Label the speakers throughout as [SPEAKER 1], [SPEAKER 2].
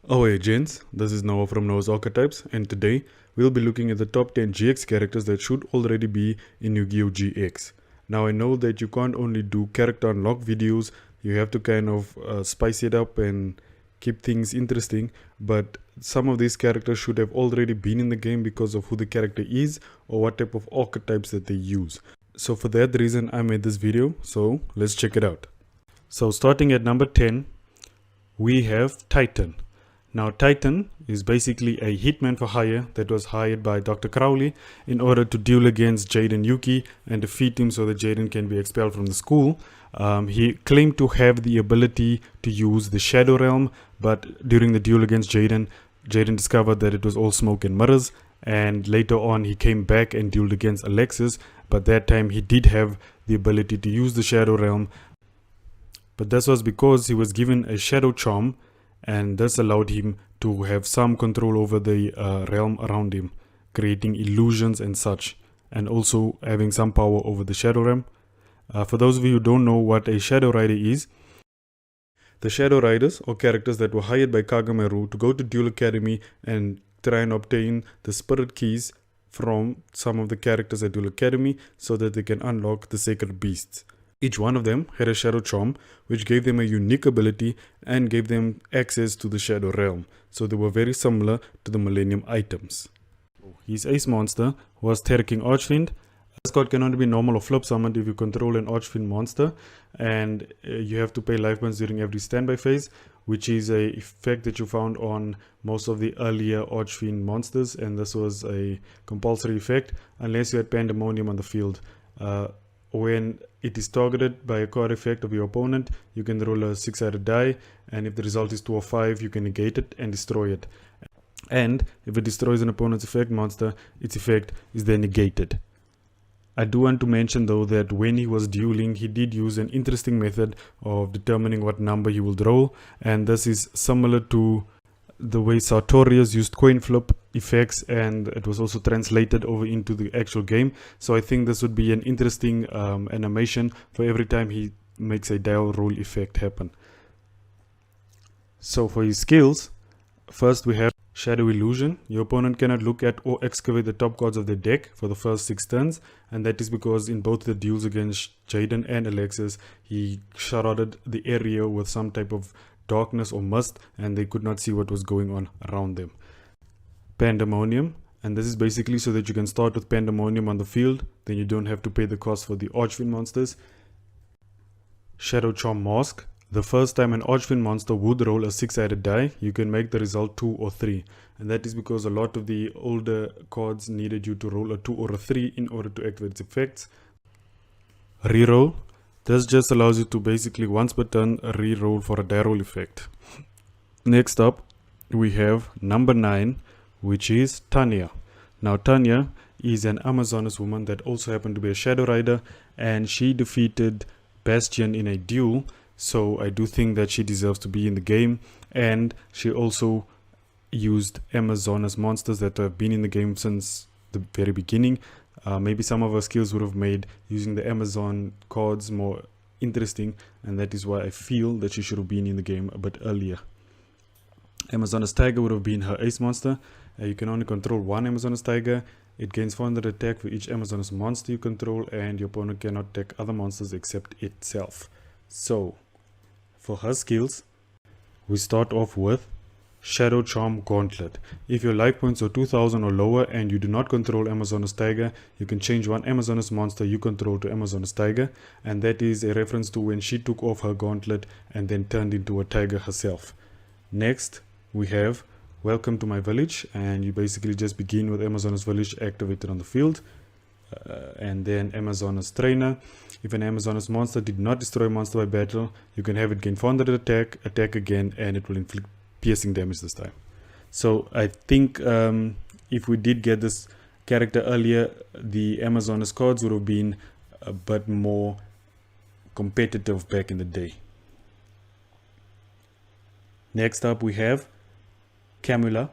[SPEAKER 1] Oh hey gents, this is Noah from Noah's Archetypes, and today we'll be looking at the top 10 GX characters that should already be in Yu-Gi-Oh! GX. Now I know that you can't only do character unlock videos, you have to kind of spice it up and keep things interesting, but some of these characters should have already been in the game because of who the character is or what type of archetypes that they use. So for that reason I made this video, so let's check it out. So starting at number 10, we have Titan. Now Titan is basically a hitman for hire that was hired by Dr. Crowley in order to duel against Jaden Yuki and defeat him so that Jaden can be expelled from the school. He claimed to have the ability to use the Shadow Realm, but during the duel against Jaden discovered that it was all smoke and mirrors, and later on he came back and dueled against Alexis, but that time he did have the ability to use the Shadow Realm, but this was because he was given a Shadow Charm, and this allowed him to have some control over the realm around him, creating illusions and such, and also having some power over the Shadow Realm. For those of you who don't know what a Shadow Rider is, the Shadow Riders are characters that were hired by Kagamaru to go to Duel Academy and try and obtain the spirit keys from some of the characters at Duel Academy so that they can unlock the sacred beasts. Each one of them had a Shadow Charm, which gave them a unique ability and gave them access to the Shadow Realm, so they were very similar to the Millennium items. His ace monster was Terror King Archfiend. This card can only be normal or flip summoned if you control an Archfiend monster, and you have to pay life points during every standby phase, which is a effect that you found on most of the earlier Archfiend monsters, and this was a compulsory effect unless you had Pandemonium on the field. When it is targeted by a card effect of your opponent, you can roll a 6-sided die, and if the result is 2 or 5, you can negate it and destroy it. And if it destroys an opponent's effect monster, its effect is then negated. I do want to mention though that when he was dueling, he did use an interesting method of determining what number he would roll, and this is similar to the way Sartorius used coin flip effects, and it was also translated over into the actual game. So I think this would be an interesting animation for every time he makes a dial roll effect happen. So for his skills, first we have Shadow Illusion. Your opponent cannot look at or excavate the top cards of the deck for the first 6 turns, and that is because in both the duels against Jaden and Alexis, he shrouded the area with some type of darkness or mist, and they could not see what was going on around them. Pandemonium, and this is basically so that you can start with Pandemonium on the field, then you don't have to pay the cost for the Archfiend monsters. Shadow Charm Mask. The first time an Archfiend monster would roll a 6-sided die, you can make the result 2 or 3, and that is because a lot of the older cards needed you to roll a 2 or a 3 in order to activate its effects. Reroll. This just allows you to basically once per turn re-roll for a die roll effect. Next up, we have number 9, which is Tanya. Now Tanya is an Amazoness woman that also happened to be a Shadow Rider, and she defeated Bastion in a duel, so I do think that she deserves to be in the game, and she also used Amazoness monsters that have been in the game since the very beginning. Maybe some of her skills would have made using the Amazon cards more interesting, and that is why I feel that she should have been in the game a bit earlier. Amazoness Tiger would have been her ace monster. You can only control one Amazoness Tiger. It gains 400 attack for each Amazoness monster you control, and your opponent cannot attack other monsters except itself. So, for her skills, we start off with Shadow Charm Gauntlet. If your life points are 2000 or lower and you do not control Amazoness Tiger, you can change one Amazoness monster you control to Amazoness Tiger, and that is a reference to when she took off her gauntlet and then turned into a tiger herself. Next, we have Welcome to My Village, and you basically just begin with Amazoness Village activated on the field. And then Amazoness Trainer. If an Amazoness monster did not destroy a monster by battle, you can have it gain 400 attack again, and it will inflict piercing damage this time. So I think if we did get this character earlier, the Amazoness cards would have been a bit more competitive back in the day. Next up we have Camula,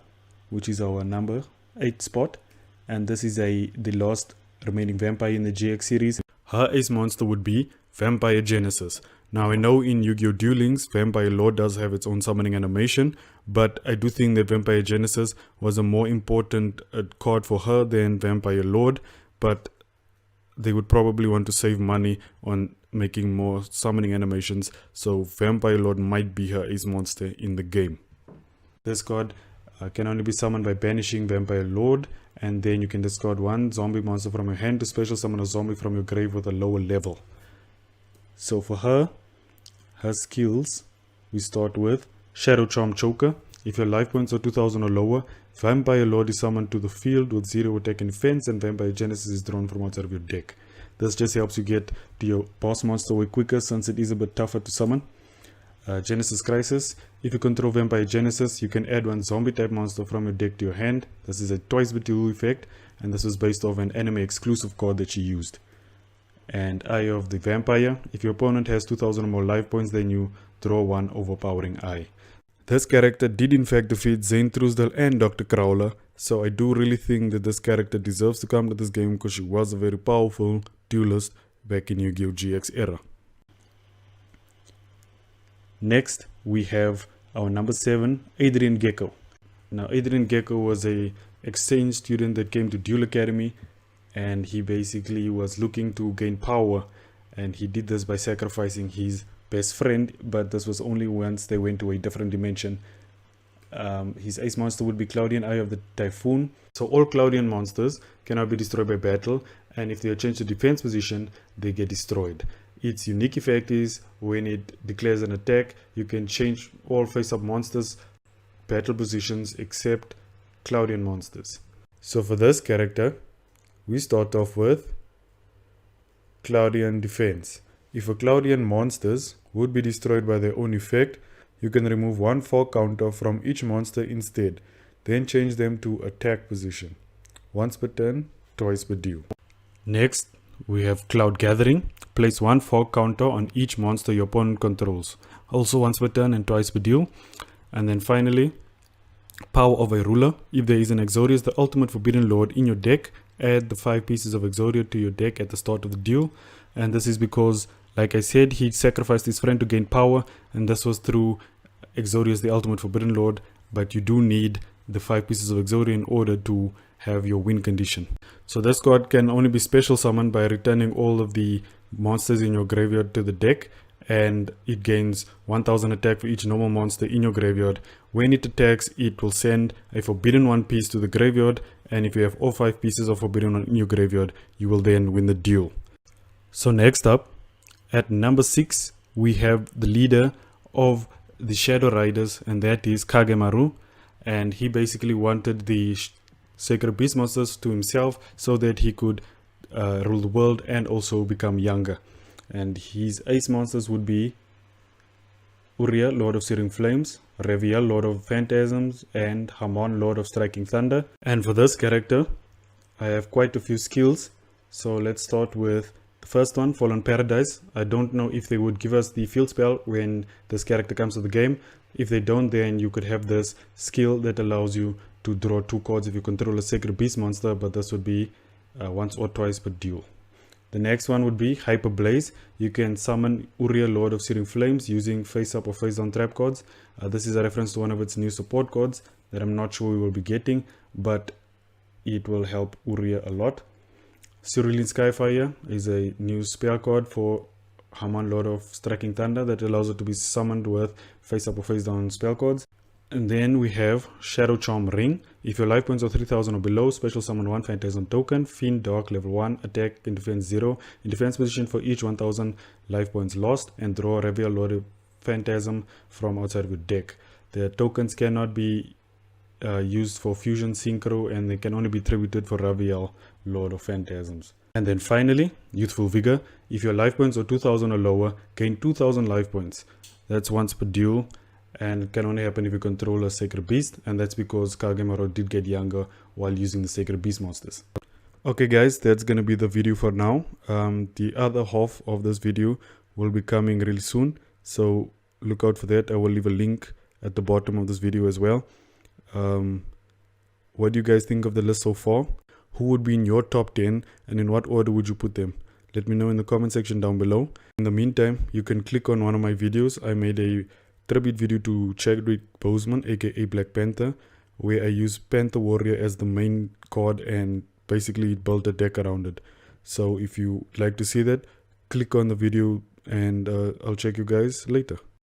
[SPEAKER 1] which is our number 8 spot, and this is the last remaining vampire in the GX series. Her ace monster would be Vampire Genesis. Now I know in Yu-Gi-Oh! Duel Links, Vampire Lord does have its own summoning animation, but I do think that Vampire Genesis was a more important card for her than Vampire Lord, but they would probably want to save money on making more summoning animations, so Vampire Lord might be her ace monster in the game. This card can only be summoned by banishing Vampire Lord, and then you can discard one zombie monster from your hand to special summon a zombie from your grave with a lower level. So for her skills, we start with Shadow Charm Choker. If your life points are 2000 or lower, Vampire Lord is summoned to the field with 0 attack and defense, and Vampire Genesis is drawn from outside of your deck. This just helps you get to your boss monster way quicker since it is a bit tougher to summon. Genesis Crisis. If you control Vampire Genesis, you can add one zombie type monster from your deck to your hand. This is a twice bedeal effect, and this is based off an anime exclusive card that she used. And Eye of the Vampire. If your opponent has 2000 or more life points, then you draw one overpowering eye. This character did in fact defeat Zane Truesdale and Dr. Crowler, so I do really think that this character deserves to come to this game because she was a very powerful duelist back in Yu-Gi-Oh! GX era. Next, we have our number 7, Adrian Gecko. Now, Adrian Gecko was a exchange student that came to Duel Academy, and he basically was looking to gain power, and he did this by sacrificing his best friend, but this was only once they went to a different dimension. His ace monster would be Cloudian Eye of the Typhoon. So all Cloudian monsters cannot be destroyed by battle, and if they are changed to defense position, they get destroyed. Its unique effect is when it declares an attack, you can change all face-up monsters battle positions except Cloudian monsters. So for this character, we start off with Cloudian Defense. If a Cloudian monsters would be destroyed by their own effect, you can remove one fall counter from each monster instead, then change them to attack position. Once per turn, twice per duel. Next, we have Cloud Gathering. Place one fall counter on each monster your opponent controls, also once per turn and twice per duel. And then finally, Power of a Ruler. If there is an Exodius, the ultimate Forbidden Lord, in your deck, add the 5 pieces of Exodia to your deck at the start of the duel. And this is because, like I said, he sacrificed his friend to gain power, and this was through Exodius, the ultimate Forbidden Lord, but you do need the 5 pieces of Exodia in order to have your win condition. So this card can only be special summoned by returning all of the monsters in your graveyard to the deck, and it gains 1000 attack for each normal monster in your graveyard. When it attacks, it will send a Forbidden One piece to the graveyard, and if you have all 5 pieces of Forbidden One in your graveyard, you will then win the duel. So next up, at number 6, we have the leader of the Shadow Riders, and that is Kagemaru. And he basically wanted the Sacred Beast monsters to himself so that he could rule the world and also become younger. And his ace monsters would be Uriah, Lord of Searing Flames, Reviel, Lord of Phantasms, and Hamon, Lord of Striking Thunder. And for this character, I have quite a few skills. So let's start with the first one, Fallen Paradise. I don't know if they would give us the field spell when this character comes to the game. If they don't, then you could have this skill that allows you to draw 2 cards if you control a Sacred Beast monster, but this would be once or twice per duel. The next one would be Hyper Blaze. You can summon Uriah, Lord of Searing Flames, using face-up or face-down trap cards. This is a reference to one of its new support cards that I'm not sure we will be getting, but it will help Uriah a lot. Cerulean Skyfire is a new spell card for Haman, Lord of Striking Thunder, that allows it to be summoned with face-up or face-down spell cards. And then we have Shadow Charm Ring. If your life points are 3000 or below, special summon 1 Phantasm token, Fiend Dark level 1, attack and defense 0, in defense position for each 1000 life points lost, and draw a Reviel, Lord of Phantasm from outside of your deck. The tokens cannot be used for fusion, synchro, and they can only be tributed for Reviel, Lord of Phantasms. And then finally, Youthful Vigor. If your life points are 2000 or lower, gain 2000 life points. That's once per duel, and it can only happen if you control a Sacred Beast, and that's because Kagemaru did get younger while using the Sacred Beast monsters. Okay guys, that's gonna be the video for now. The other half of this video will be coming really soon, so look out for that. I will leave a link at the bottom of this video as well. What do you guys think of the list so far? Who would be in your top 10, and in what order would you put them? Let me know in the comment section down below. In the meantime, you can click on one of my videos. I made a tribute video to Chadwick Boseman, aka Black Panther, where I use Panther Warrior as the main card and basically built a deck around it. So if you like to see that, click on the video and I'll check you guys later.